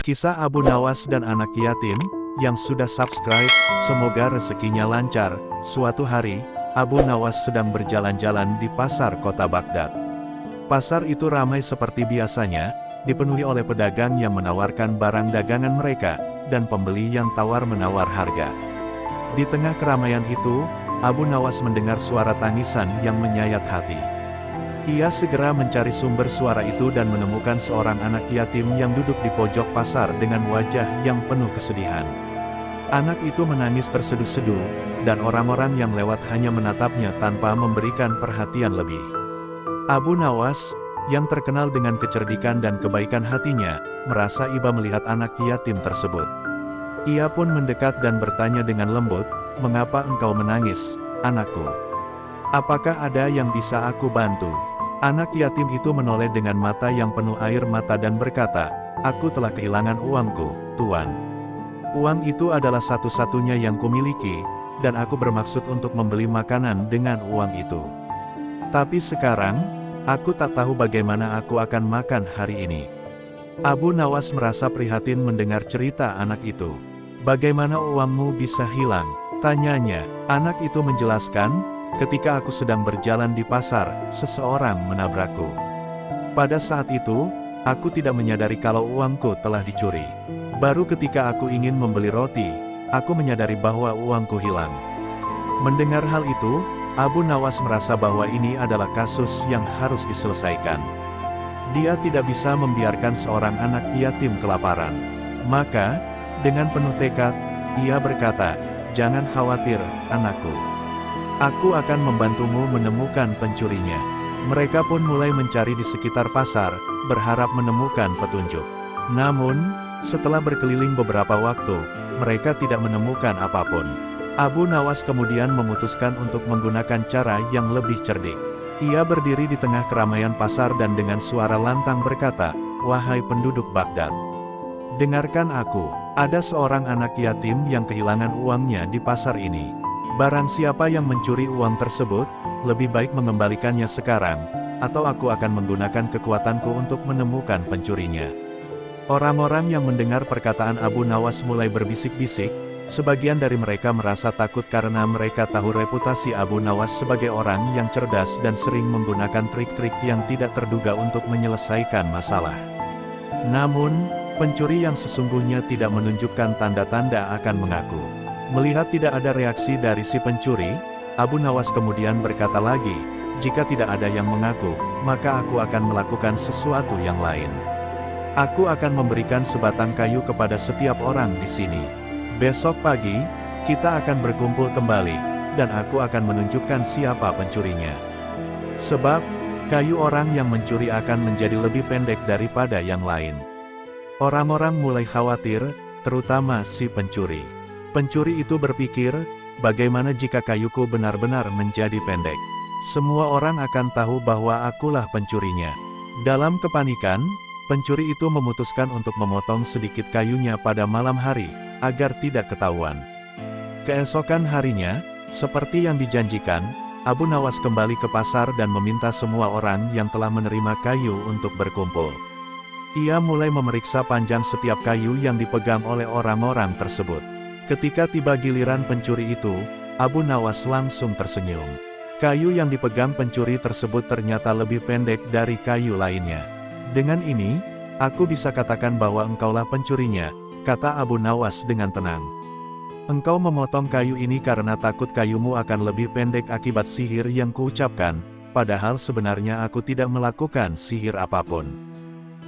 Kisah Abu Nawas dan anak yatim, yang sudah subscribe, semoga rezekinya lancar. Suatu hari, Abu Nawas sedang berjalan-jalan di pasar kota Baghdad. Pasar itu ramai seperti biasanya, dipenuhi oleh pedagang yang menawarkan barang dagangan mereka, dan pembeli yang tawar-menawar harga. Di tengah keramaian itu, Abu Nawas mendengar suara tangisan yang menyayat hati. Ia segera mencari sumber suara itu dan menemukan seorang anak yatim yang duduk di pojok pasar dengan wajah yang penuh kesedihan. Anak itu menangis terseduh-seduh, dan orang-orang yang lewat hanya menatapnya tanpa memberikan perhatian lebih. Abu Nawas, yang terkenal dengan kecerdikan dan kebaikan hatinya, merasa iba melihat anak yatim tersebut. Ia pun mendekat dan bertanya dengan lembut, "Mengapa engkau menangis, anakku? Apakah ada yang bisa aku bantu?" Anak yatim itu menoleh dengan mata yang penuh air mata dan berkata, "Aku telah kehilangan uangku, Tuan. Uang itu adalah satu-satunya yang kumiliki, dan aku bermaksud untuk membeli makanan dengan uang itu. Tapi sekarang, aku tak tahu bagaimana aku akan makan hari ini." Abu Nawas merasa prihatin mendengar cerita anak itu. "Bagaimana uangmu bisa hilang?" tanyanya. Anak itu menjelaskan, "Ketika aku sedang berjalan di pasar, seseorang menabrakku. Pada saat itu, aku tidak menyadari kalau uangku telah dicuri. Baru ketika aku ingin membeli roti, aku menyadari bahwa uangku hilang." Mendengar hal itu, Abu Nawas merasa bahwa ini adalah kasus yang harus diselesaikan. Dia tidak bisa membiarkan seorang anak yatim kelaparan. Maka, dengan penuh tekad, ia berkata, "Jangan khawatir, anakku. Aku akan membantumu menemukan pencurinya." Mereka pun mulai mencari di sekitar pasar, berharap menemukan petunjuk. Namun, setelah berkeliling beberapa waktu, mereka tidak menemukan apapun. Abu Nawas kemudian memutuskan untuk menggunakan cara yang lebih cerdik. Ia berdiri di tengah keramaian pasar dan dengan suara lantang berkata, "Wahai penduduk Baghdad, dengarkan aku, ada seorang anak yatim yang kehilangan uangnya di pasar ini. Barang siapa yang mencuri uang tersebut, lebih baik mengembalikannya sekarang, atau aku akan menggunakan kekuatanku untuk menemukan pencurinya." Orang-orang yang mendengar perkataan Abu Nawas mulai berbisik-bisik. Sebagian dari mereka merasa takut karena mereka tahu reputasi Abu Nawas sebagai orang yang cerdas dan sering menggunakan trik-trik yang tidak terduga untuk menyelesaikan masalah. Namun, pencuri yang sesungguhnya tidak menunjukkan tanda-tanda akan mengaku. Melihat tidak ada reaksi dari si pencuri, Abu Nawas kemudian berkata lagi, "Jika tidak ada yang mengaku, maka aku akan melakukan sesuatu yang lain. Aku akan memberikan sebatang kayu kepada setiap orang di sini. Besok pagi, kita akan berkumpul kembali, dan aku akan menunjukkan siapa pencurinya. Sebab, kayu orang yang mencuri akan menjadi lebih pendek daripada yang lain." Orang-orang mulai khawatir, terutama si pencuri. Pencuri itu berpikir, "Bagaimana jika kayuku benar-benar menjadi pendek? Semua orang akan tahu bahwa akulah pencurinya." Dalam kepanikan, pencuri itu memutuskan untuk memotong sedikit kayunya pada malam hari, agar tidak ketahuan. Keesokan harinya, seperti yang dijanjikan, Abu Nawas kembali ke pasar dan meminta semua orang yang telah menerima kayu untuk berkumpul. Ia mulai memeriksa panjang setiap kayu yang dipegang oleh orang-orang tersebut. Ketika tiba giliran pencuri itu, Abu Nawas langsung tersenyum. Kayu yang dipegang pencuri tersebut ternyata lebih pendek dari kayu lainnya. "Dengan ini, aku bisa katakan bahwa engkaulah pencurinya," kata Abu Nawas dengan tenang. "Engkau memotong kayu ini karena takut kayumu akan lebih pendek akibat sihir yang kuucapkan, padahal sebenarnya aku tidak melakukan sihir apapun.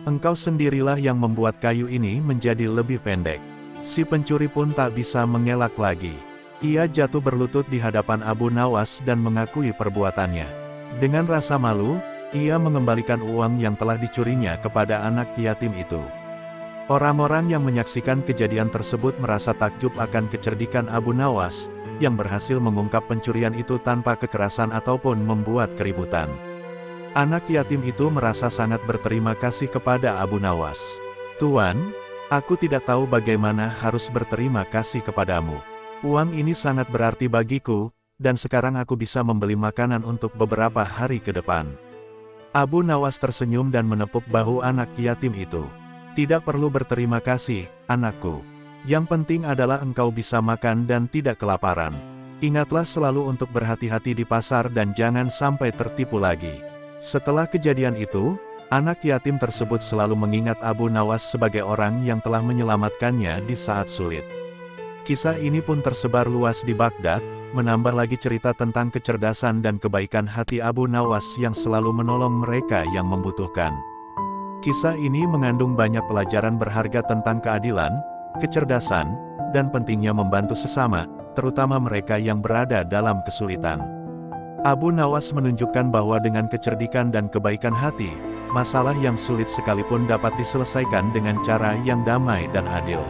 Engkau sendirilah yang membuat kayu ini menjadi lebih pendek." Si pencuri pun tak bisa mengelak lagi. Ia jatuh berlutut di hadapan Abu Nawas dan mengakui perbuatannya. Dengan rasa malu, ia mengembalikan uang yang telah dicurinya kepada anak yatim itu. Orang-orang yang menyaksikan kejadian tersebut merasa takjub akan kecerdikan Abu Nawas, yang berhasil mengungkap pencurian itu tanpa kekerasan ataupun membuat keributan. Anak yatim itu merasa sangat berterima kasih kepada Abu Nawas. "Tuan, aku tidak tahu bagaimana harus berterima kasih kepadamu. Uang ini sangat berarti bagiku, dan sekarang aku bisa membeli makanan untuk beberapa hari ke depan." Abu Nawas tersenyum dan menepuk bahu anak yatim itu. Tidak perlu berterima kasih, anakku. Yang penting adalah engkau bisa makan dan tidak kelaparan. Ingatlah selalu untuk berhati-hati di pasar dan jangan sampai tertipu lagi. Setelah kejadian itu, anak yatim tersebut selalu mengingat Abu Nawas sebagai orang yang telah menyelamatkannya di saat sulit. Kisah ini pun tersebar luas di Baghdad, menambah lagi cerita tentang kecerdasan dan kebaikan hati Abu Nawas yang selalu menolong mereka yang membutuhkan. Kisah ini mengandung banyak pelajaran berharga tentang keadilan, kecerdasan, dan pentingnya membantu sesama, terutama mereka yang berada dalam kesulitan. Abu Nawas menunjukkan bahwa dengan kecerdikan dan kebaikan hati, masalah yang sulit sekalipun dapat diselesaikan dengan cara yang damai dan adil.